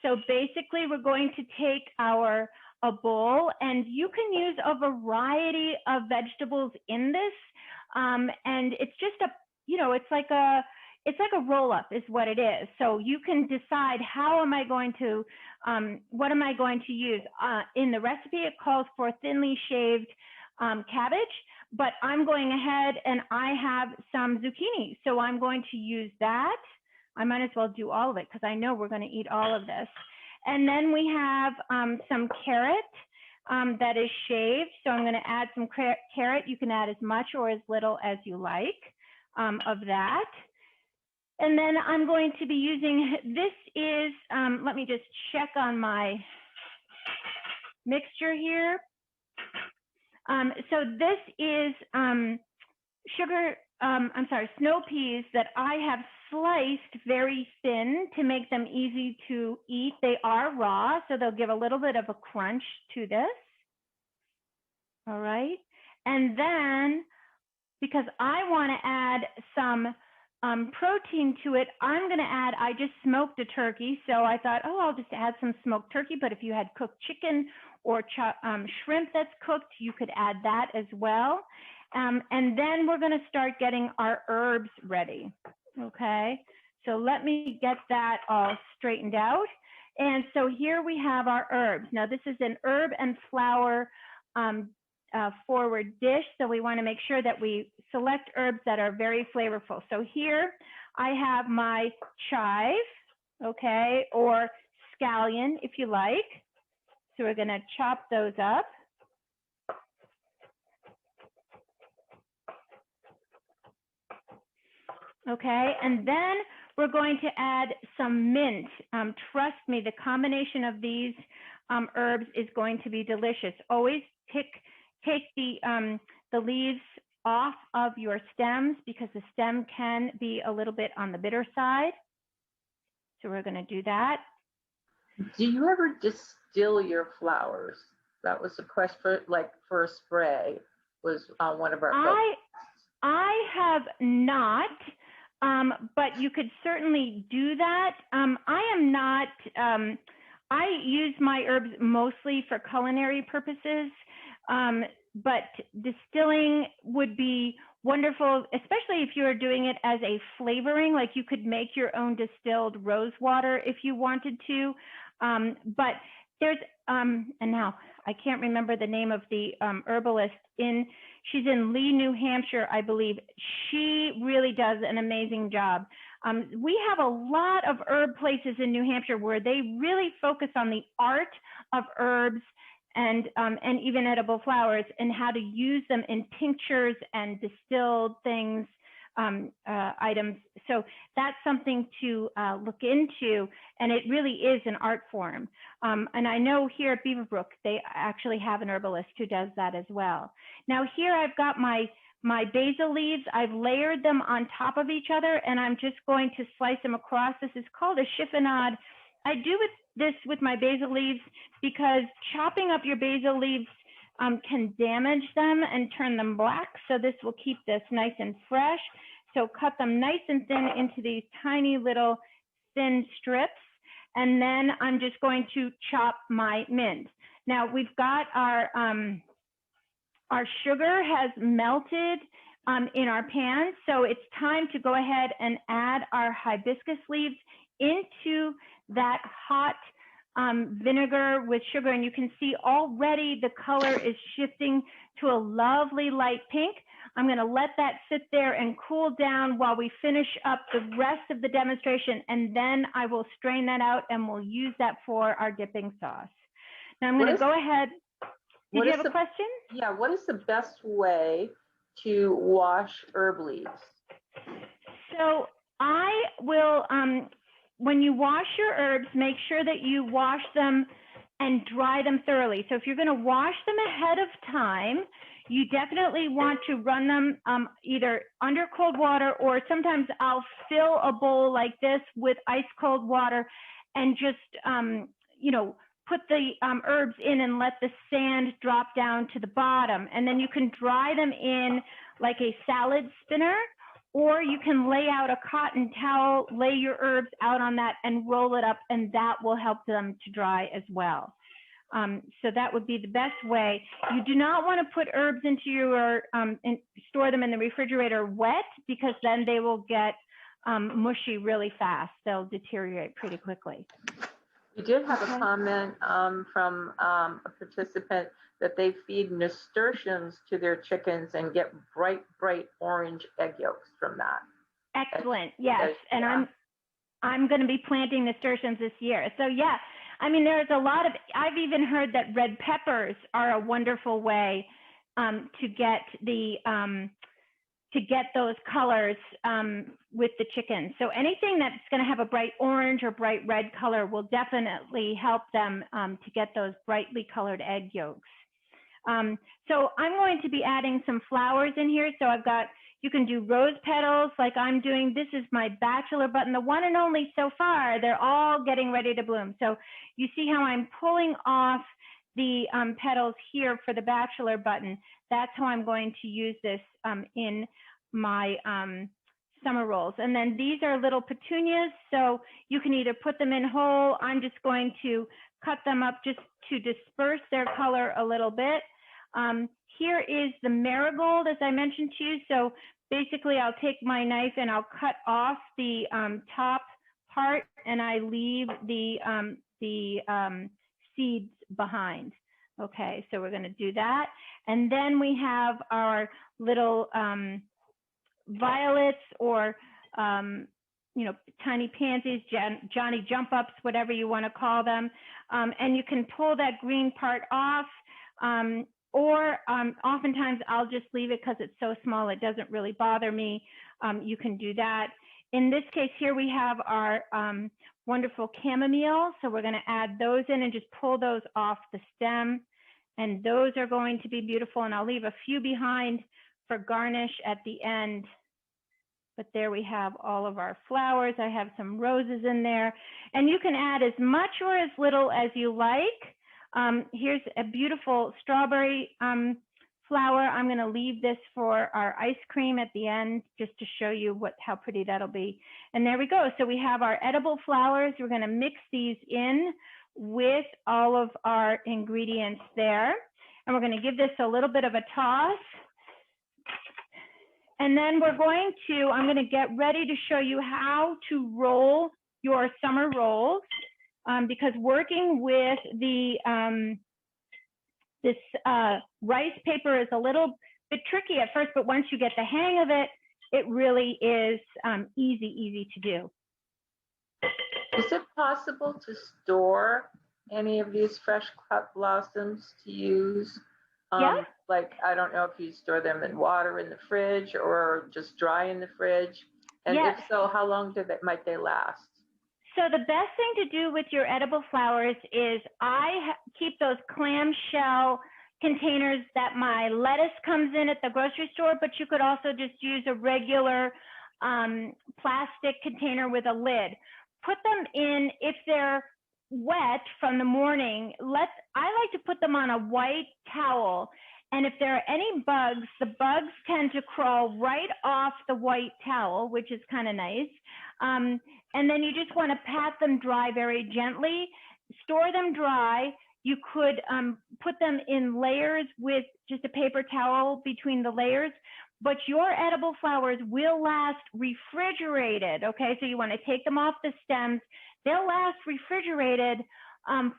So basically we're going to take a bowl, and you can use a variety of vegetables in this. And it's just it's like it's like a roll up is what it is. So you can decide how am I going to, what am I going to use? In the recipe, it calls for thinly shaved cabbage, but I'm going ahead and I have some zucchini. So I'm going to use that. I might as well do all of it because I know we're going to eat all of this. And then we have some carrot that is shaved. So I'm going to add some carrot. You can add as much or as little as you like of that. And then I'm going to be using, this is, let me just check on my mixture here. So this is snow peas that I have sliced very thin to make them easy to eat. They are raw, so they'll give a little bit of a crunch to this. All right. And then, because I want to add some protein to it, I'm going to add, I just smoked a turkey. So I thought, oh, I'll just add some smoked turkey. But if you had cooked chicken or shrimp that's cooked, you could add that as well. And then we're going to start getting our herbs ready. Okay, so let me get that all straightened out. And so here we have our herbs. Now this is an herb and flower forward dish. So we want to make sure that we select herbs that are very flavorful. So here I have my chive, okay, or scallion if you like. So we're going to chop those up. Okay, and then we're going to add some mint. Trust me, the combination of these herbs is going to be delicious. Always take the leaves off of your stems because the stem can be a little bit on the bitter side. So we're going to do that. Do you ever distill your flowers? That was a question for a spray was one of our I have not. But you could certainly do that. I am not, I use my herbs mostly for culinary purposes, but distilling would be wonderful, especially if you are doing it as a flavoring, like you could make your own distilled rose water if you wanted to. But there's, and now I can't remember the name of the herbalist she's in Lee, New Hampshire, I believe. She really does an amazing job. We have a lot of herb places in New Hampshire where they really focus on the art of herbs and even edible flowers and how to use them in tinctures and distilled things, items. So that's something to look into, and it really is an art form. And I know here at Beaverbrook, they actually have an herbalist who does that as well. Now here I've got my basil leaves. I've layered them on top of each other, and I'm just going to slice them across. This is called a chiffonade. I do this with my basil leaves because chopping up your basil leaves can damage them and turn them black. So this will keep this nice and fresh. So cut them nice and thin into these tiny little thin strips. And then I'm just going to chop my mint. Now we've got our sugar has melted in our pan. So it's time to go ahead and add our hibiscus leaves into that hot vinegar with sugar. And you can see already the color is shifting to a lovely light pink. I'm going to let that sit there and cool down while we finish up the rest of the demonstration, and then I will strain that out and we'll use that for our dipping sauce. Now I'm going to go ahead. Did you have a question? Yeah, what is the best way to wash herb leaves? So I will, when you wash your herbs, make sure that you wash them and dry them thoroughly. So if you're going to wash them ahead of time, you definitely want to run them either under cold water, or sometimes I'll fill a bowl like this with ice cold water and just, you know, put the herbs in and let the sand drop down to the bottom. And then you can dry them in like a salad spinner, or you can lay out a cotton towel, lay your herbs out on that and roll it up, and that will help them to dry as well. So that would be the best way. You do not want to put herbs into your, and store them in the refrigerator wet, because then they will get mushy really fast. They'll deteriorate pretty quickly. We did have Okay. a comment from a participant that they feed nasturtiums to their chickens and get bright orange egg yolks from that. Excellent. Yes. And yeah. I'm going to be planting nasturtiums this year. So yeah, I mean, there's a lot of, I've even heard that red peppers are a wonderful way to get those colors with the chickens. So anything that's going to have a bright orange or bright red color will definitely help them to get those brightly colored egg yolks. So I'm going to be adding some flowers in here. So I've got, you can do rose petals like I'm doing. This is my bachelor button, the one and only so far. They're all getting ready to bloom. So you see how I'm pulling off the petals here for the bachelor button. That's how I'm going to use this in my summer rolls. And then these are little petunias. So you can either put them in whole. I'm just going to cut them up just to disperse their color a little bit. Here is the marigold, as I mentioned to you. So basically I'll take my knife and I'll cut off the top part and I leave the seeds behind. Okay, so we're going to do that. And then we have our little violets or, you know, tiny pansies, Johnny jump ups, whatever you want to call them. And you can pull that green part off. Or oftentimes I'll just leave it because it's so small, it doesn't really bother me. You can do that. In this case here, we have our wonderful chamomile. So we're going to add those in and just pull those off the stem. And those are going to be beautiful. And I'll leave a few behind for garnish at the end. But there we have all of our flowers. I have some roses in there. And you can add as much or as little as you like. Here's a beautiful strawberry flower. I'm going to leave this for our ice cream at the end just to show you how pretty that'll be. And there we go. So we have our edible flowers. We're going to mix these in with all of our ingredients there. And we're going to give this a little bit of a toss. And then I'm going to get ready to show you how to roll your summer rolls. Because working with this rice paper is a little bit tricky at first, but once you get the hang of it, it really is easy to do. Is it possible to store any of these fresh cut blossoms to use? Yeah. Like, I don't know if you store them in water in the fridge or just dry in the fridge. And yes. If so, how long might they last? So the best thing to do with your edible flowers is I keep those clamshell containers that my lettuce comes in at the grocery store, but you could also just use a regular plastic container with a lid. Put them in, if they're wet from the morning, I like to put them on a white towel. And if there are any bugs, the bugs tend to crawl right off the white towel, which is kind of nice. And then you just want to pat them dry very gently. Store them dry. You could put them in layers with just a paper towel between the layers, but your edible flowers will last refrigerated, okay? So you want to take them off the stems. They'll last refrigerated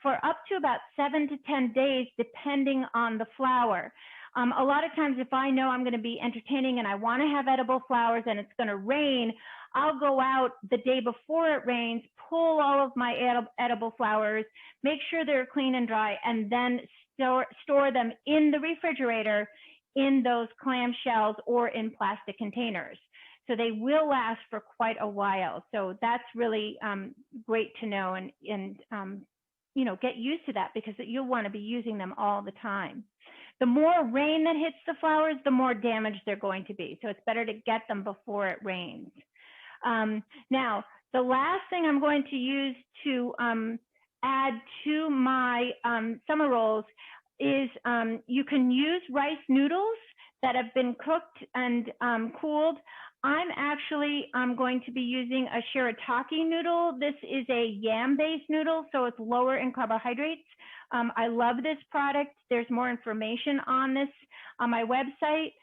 for up to about 7 to 10 days, depending on the flower. A lot of times if I know I'm going to be entertaining and I want to have edible flowers and it's going to rain, I'll go out the day before it rains, pull all of my edible flowers, make sure they're clean and dry, and then store them in the refrigerator in those clamshells or in plastic containers. So they will last for quite a while. So that's really great to know, and you know, get used to that because you'll want to be using them all the time. The more rain that hits the flowers, the more damage they're going to be. So it's better to get them before it rains. Now, the last thing I'm going to use to add to my summer rolls is you can use rice noodles that have been cooked and cooled. I'm actually going to be using a Shirataki noodle. This is a yam-based noodle, so it's lower in carbohydrates. I love this product. There's more information on this on my website.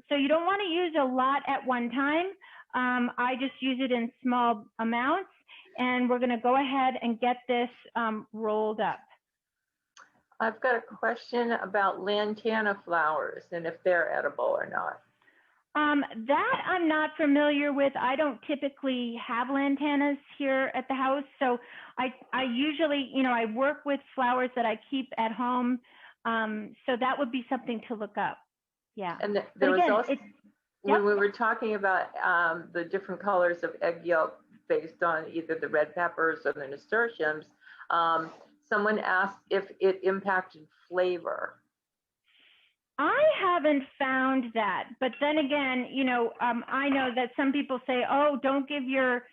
So you don't want to use a lot at one time. I just use it in small amounts, and we're gonna go ahead and get this rolled up. I've got a question about lantana flowers and if they're edible or not. That I'm not familiar with. I don't typically have lantanas here at the house. So I usually, you know, I work with flowers that I keep at home. So that would be something to look up. Yeah. And there was again, also, yep. when we were talking about the different colors of egg yolk based on either the red peppers or the nasturtiums, someone asked if it impacted flavor. I haven't found that, but then again, you know, I know that some people say, oh, don't give your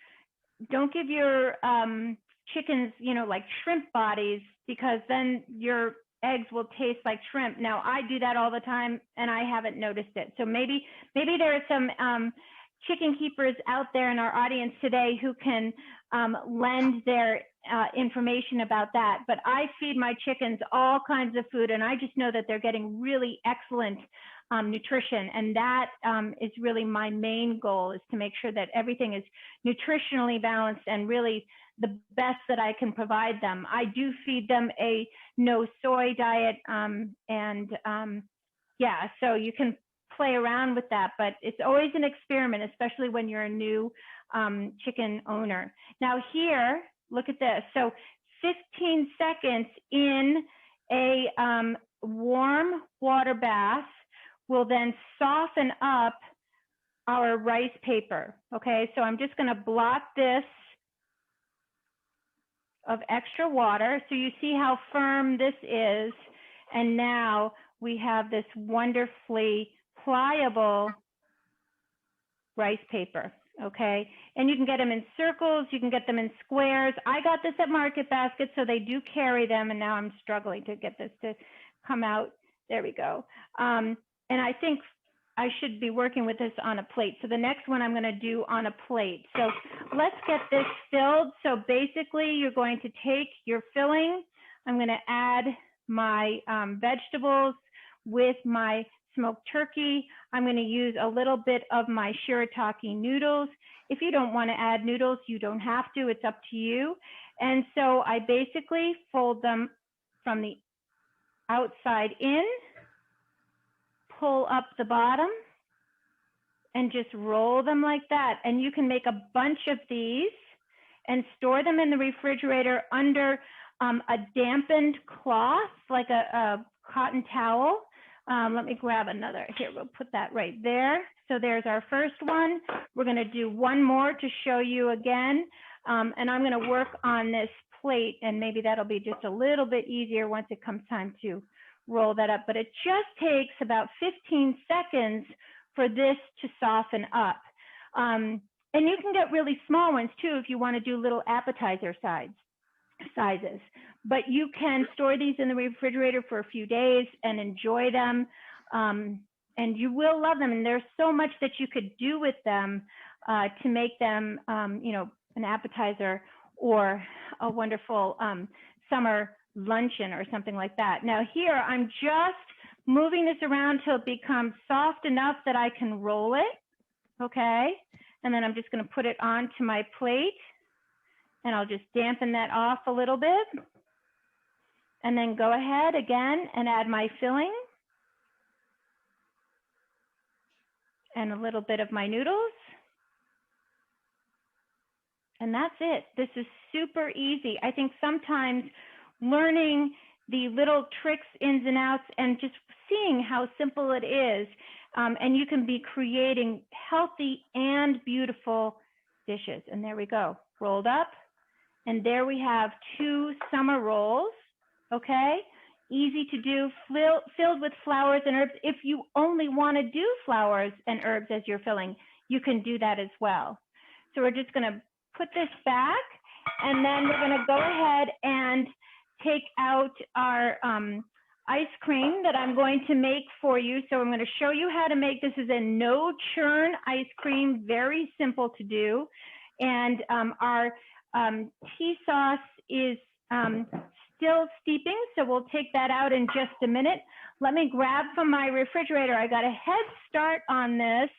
chickens, you know, like shrimp bodies, because then your eggs will taste like shrimp. Now I do that all the time and I haven't noticed it. So maybe there are some chicken keepers out there in our audience today who can lend their information about that. But I feed my chickens all kinds of food, and I just know that they're getting really excellent nutrition. And that is really my main goal, is to make sure that everything is nutritionally balanced and really the best that I can provide them. I do feed them a no soy diet, yeah, so you can play around with that, but it's always an experiment, especially when you're a new chicken owner. Now here, look at this. So 15 seconds in a warm water bath will then soften up our rice paper. Okay, so I'm just gonna blot this of extra water. So you see how firm this is. And now we have this wonderfully pliable rice paper, okay? And you can get them in circles, you can get them in squares. I got this at Market Basket, so they do carry them, and now I'm struggling to get this to come out. There we go. And I think I should be working with this on a plate. So the next one I'm gonna do on a plate. So let's get this filled. So basically you're going to take your filling. I'm gonna add my vegetables with my smoked turkey. I'm gonna use a little bit of my Shirataki noodles. If you don't wanna add noodles, you don't have to, it's up to you. And so I basically fold them from the outside in, pull up the bottom, and just roll them like that. And you can make a bunch of these and store them in the refrigerator under a dampened cloth, like a cotton towel. Let me grab another. Here, we'll put that right there. So there's our first one. We're gonna do one more to show you again. And I'm gonna work on this plate, and maybe that'll be just a little bit easier once it comes time to roll that up. But it just takes about 15 seconds for this to soften up. And you can get really small ones too if you want to do little appetizer sizes. But you can store these in the refrigerator for a few days and enjoy them. And you will love them. And there's so much that you could do with them to make them, you know, an appetizer or a wonderful summer luncheon or something like that. Now here, I'm just moving this around till it becomes soft enough that I can roll it, okay? And then I'm just gonna put it onto my plate, and I'll just dampen that off a little bit. And then go ahead again and add my filling and a little bit of my noodles. And that's it. This is super easy. I think sometimes learning the little tricks, ins and outs, and just seeing how simple it is. And you can be creating healthy and beautiful dishes. And there we go, rolled up. And there we have 2 summer rolls, okay? Easy to do, filled with flowers and herbs. If you only want to do flowers and herbs as your filling, you can do that as well. So we're just gonna put this back, and then we're gonna go ahead and take out our ice cream that I'm going to make for you. So I'm going to show you how to make this. Is a no churn ice cream, very simple to do. And our tea sauce is still steeping, so we'll take that out in just a minute. Let me grab from my refrigerator. I got a head start on this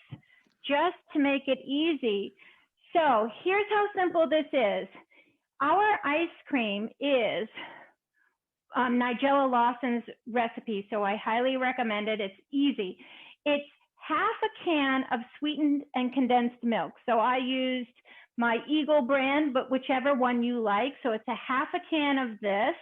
just to make it easy. So here's how simple this is. Our ice cream is Nigella Lawson's recipe, so I highly recommend it. It's easy. It's half a can of sweetened and condensed milk. So I used my Eagle brand, but whichever one you like. So it's a half a can of this.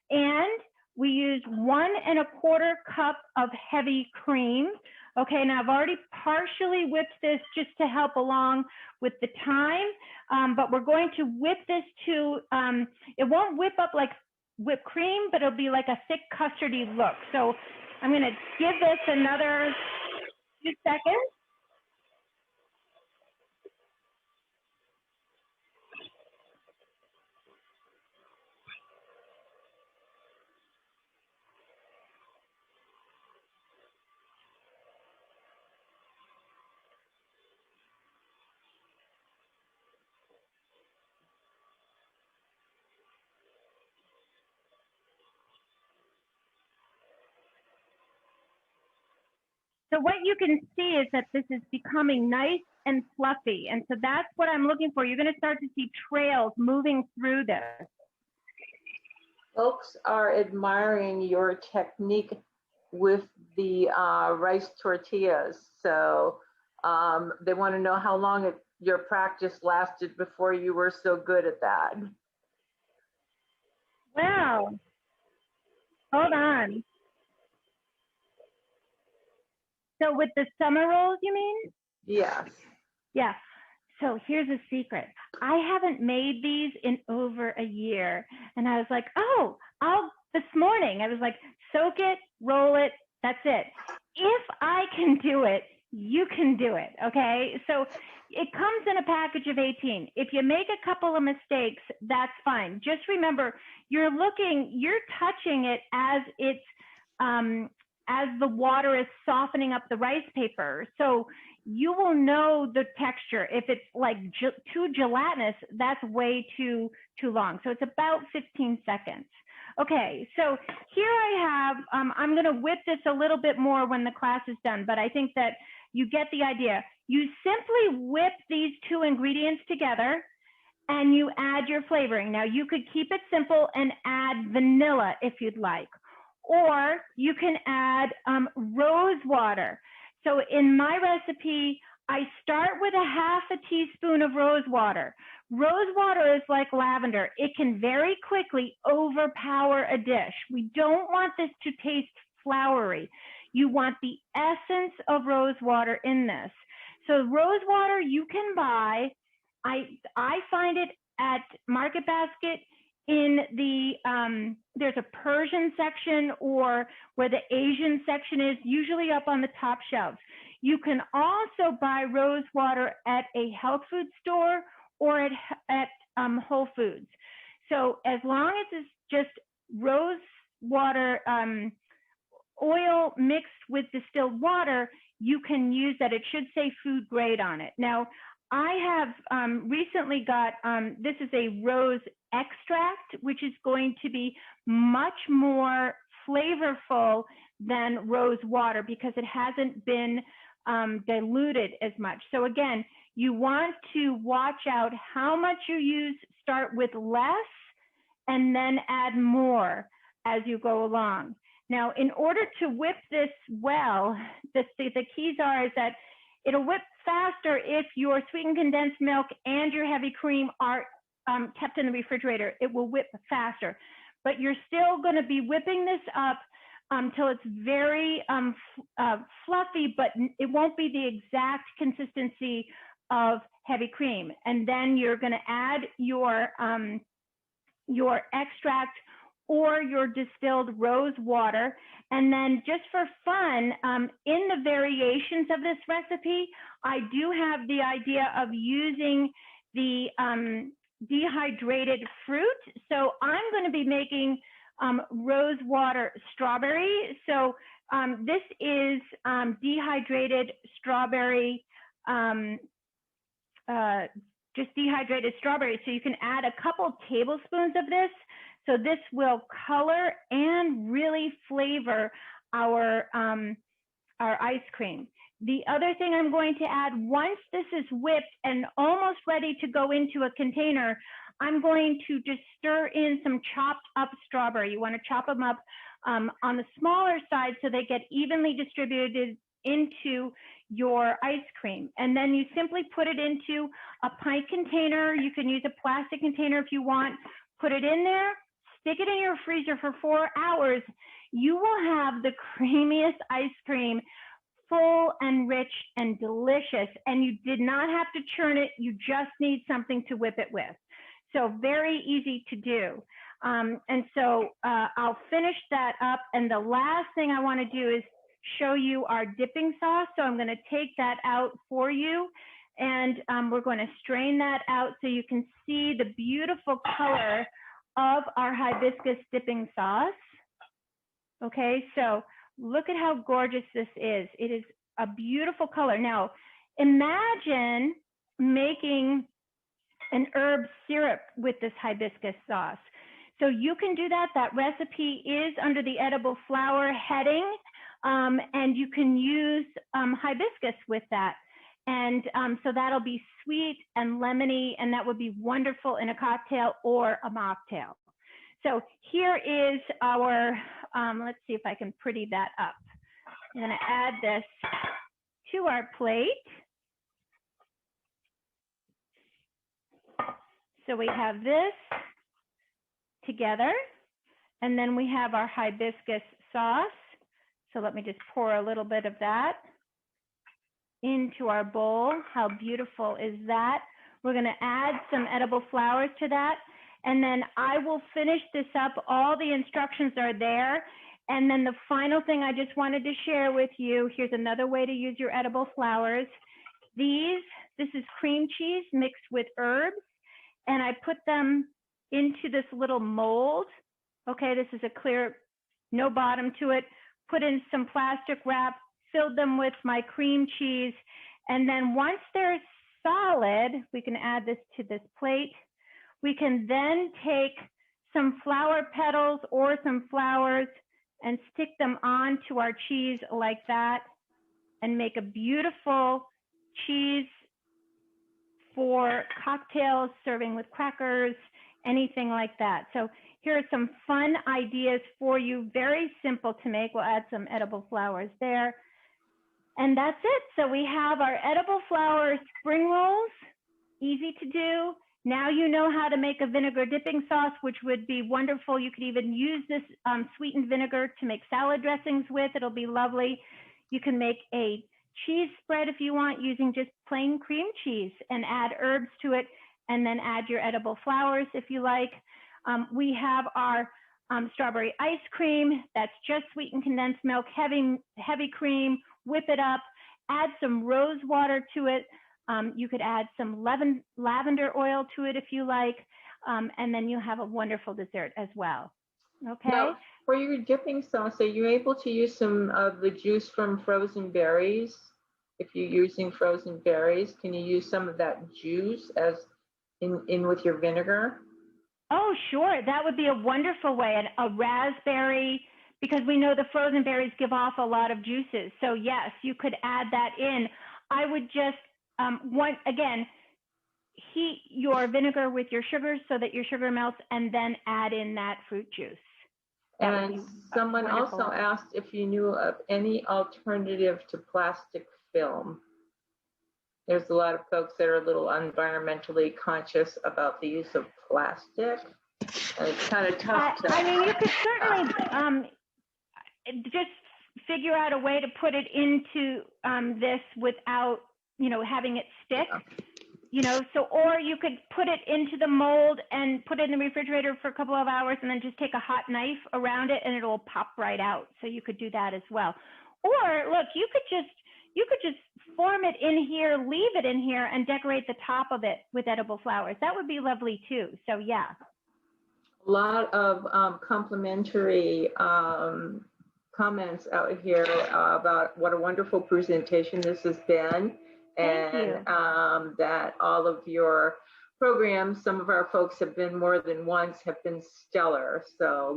And we used 1 1/4 cup of heavy cream. Okay, now I've already partially whipped this just to help along with the time, but we're going to whip this to, it won't whip up like whipped cream, but it'll be like a thick custardy look. So I'm gonna give this another few seconds. So what you can see is that this is becoming nice and fluffy. And so that's what I'm looking for. You're going to start to see trails moving through this. Folks are admiring your technique with the rice tortillas. So they want to know how long your practice lasted before you were so good at that. Wow. Hold on. So with the summer rolls, you mean? Yes. Yeah. So here's a secret. I haven't made these in over a year. And I was like, oh, this morning, I was like, soak it, roll it, that's it. If I can do it, you can do it, okay? So it comes in a package of 18. If you make a couple of mistakes, that's fine. Just remember, you're touching it as it's, as the water is softening up the rice paper. So you will know the texture. If it's like too gelatinous, that's way too long. So it's about 15 seconds. Okay, so here I have, I'm gonna whip this a little bit more when the class is done, but I think that you get the idea. You simply whip these two ingredients together and you add your flavoring. Now you could keep it simple and add vanilla if you'd like, or you can add rose water. So in my recipe, I start with a half a teaspoon of rose water. Rose water is like lavender. It can very quickly overpower a dish. We don't want this to taste flowery. You want the essence of rose water in this. So rose water you can buy. I find it at Market Basket in the, there's a Persian section or where the Asian section is, usually up on the top shelves. You can also buy rose water at a health food store or at Whole Foods. So as long as it's just rose water, oil mixed with distilled water, you can use that. It should say food grade on it. Now, I have recently got, this is a rose extract, which is going to be much more flavorful than rose water because it hasn't been diluted as much. So again, you want to watch out how much you use, start with less, and then add more as you go along. Now, in order to whip this well, the keys is that it'll whip faster if your sweetened condensed milk and your heavy cream are kept in the refrigerator. It will whip faster, but you're still going to be whipping this up until it's very fluffy, but it won't be the exact consistency of heavy cream. And then you're going to add your extract or your distilled rose water. And then just for fun, in the variations of this recipe, I do have the idea of using the dehydrated fruit. So I'm going to be making rose water strawberry. So this is dehydrated strawberry, just dehydrated strawberry. So you can add a couple tablespoons of this. So this will color and really flavor our ice cream. The other thing I'm going to add, once this is whipped and almost ready to go into a container, I'm going to just stir in some chopped up strawberry. You want to chop them up on the smaller side so they get evenly distributed into your ice cream. And then you simply put it into a pint container. You can use a plastic container if you want. Put it in there, stick it in your freezer for 4 hours. You will have the creamiest ice cream, full and rich and delicious. And you did not have to churn it. You just need something to whip it with. So very easy to do. And so I'll finish that up. And the last thing I want to do is show you our dipping sauce. So I'm going to take that out for you. And we're going to strain that out so you can see the beautiful color of our hibiscus dipping sauce. Okay, so look at how gorgeous this is. It is a beautiful color. Now, imagine making an herb syrup with this hibiscus sauce. So you can do that. That recipe is under the edible flower heading, and you can use hibiscus with that. And so that'll be sweet and lemony, and that would be wonderful in a cocktail or a mocktail. So here is our, let's see if I can pretty that up. I'm gonna add this to our plate. So we have this together, and then we have our hibiscus sauce. So let me just pour a little bit of that into our bowl. How beautiful is that? We're gonna add some edible flowers to that, and then I will finish this up. All the instructions are there. And then the final thing I just wanted to share with you, here's another way to use your edible flowers. This is cream cheese mixed with herbs, and I put them into this little mold. Okay, this is a clear, no bottom to it. Put in some plastic wrap, filled them with my cream cheese, and then once they're solid, we can add this to this plate. We can then take some flower petals or some flowers and stick them onto our cheese like that and make a beautiful cheese for cocktails, serving with crackers, anything like that. So here are some fun ideas for you, very simple to make. We'll add some edible flowers there. And that's it. So we have our edible flower spring rolls, easy to do. Now you know how to make a vinegar dipping sauce, which would be wonderful. You could even use this sweetened vinegar to make salad dressings with. It'll be lovely. You can make a cheese spread if you want, using just plain cream cheese, and add herbs to it, and then add your edible flowers if you like. We have our strawberry ice cream. That's just sweetened condensed milk, heavy cream. Whip it up, add some rose water to it. You could add some lavender oil to it if you like, and then you have a wonderful dessert as well. Okay. Now, for your dipping sauce, are you able to use some of the juice from frozen berries? If you're using frozen berries, can you use some of that juice as in with your vinegar? Oh, sure. That would be a wonderful way. And a raspberry, because we know the frozen berries give off a lot of juices. So yes, you could add that in. I would just, again, heat your vinegar with your sugar so that your sugar melts, and then add in that fruit juice. And someone also asked if you knew of any alternative to plastic film. There's a lot of folks that are a little environmentally conscious about the use of plastic, and it's kind of tough to... I mean, you could certainly just figure out a way to put it into this without, having it stick. So, or you could put it into the mold and put it in the refrigerator for a couple of hours, and then just take a hot knife around it and it'll pop right out. So you could do that as well. Or look, you could just form it in here, leave it in here, and decorate the top of it with edible flowers. That would be lovely too. So yeah. A lot of complimentary comments out here about what a wonderful presentation this has been. And that all of your programs, some of our folks have been more than once, have been stellar. So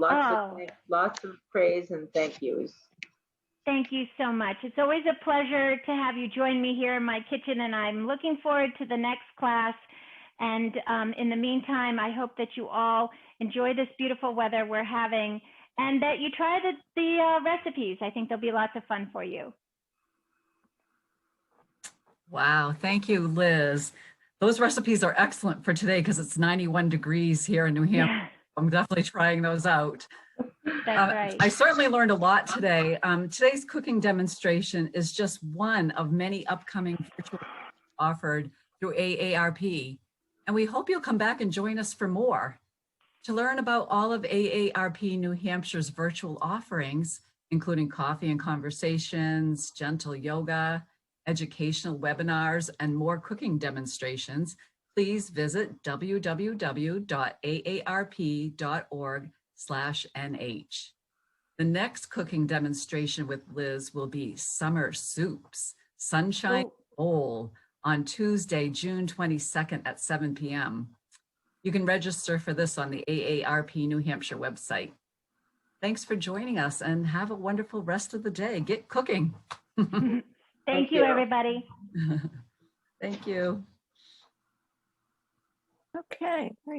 lots of praise and thank yous. Thank you so much. It's always a pleasure to have you join me here in my kitchen, and I'm looking forward to the next class. And in the meantime, I hope that you all enjoy this beautiful weather we're having and that you try the recipes. I think there'll be lots of fun for you. Wow, thank you, Liz. Those recipes are excellent for today because it's 91 degrees here in New Hampshire. Yeah, I'm definitely trying those out. that's right. I certainly learned a lot today. Today's cooking demonstration is just one of many upcoming virtual offered through AARP. And we hope you'll come back and join us for more. To learn about all of AARP New Hampshire's virtual offerings, including coffee and conversations, gentle yoga, educational webinars, and more cooking demonstrations, please visit www.aarp.org/nh. The next cooking demonstration with Liz will be Summer Soups, Sunshine Bowl, on Tuesday, June 22nd at 7 p.m. You can register for this on the AARP New Hampshire website. Thanks for joining us and have a wonderful rest of the day. Get cooking. Thank you, everybody. Thank you. Okay, very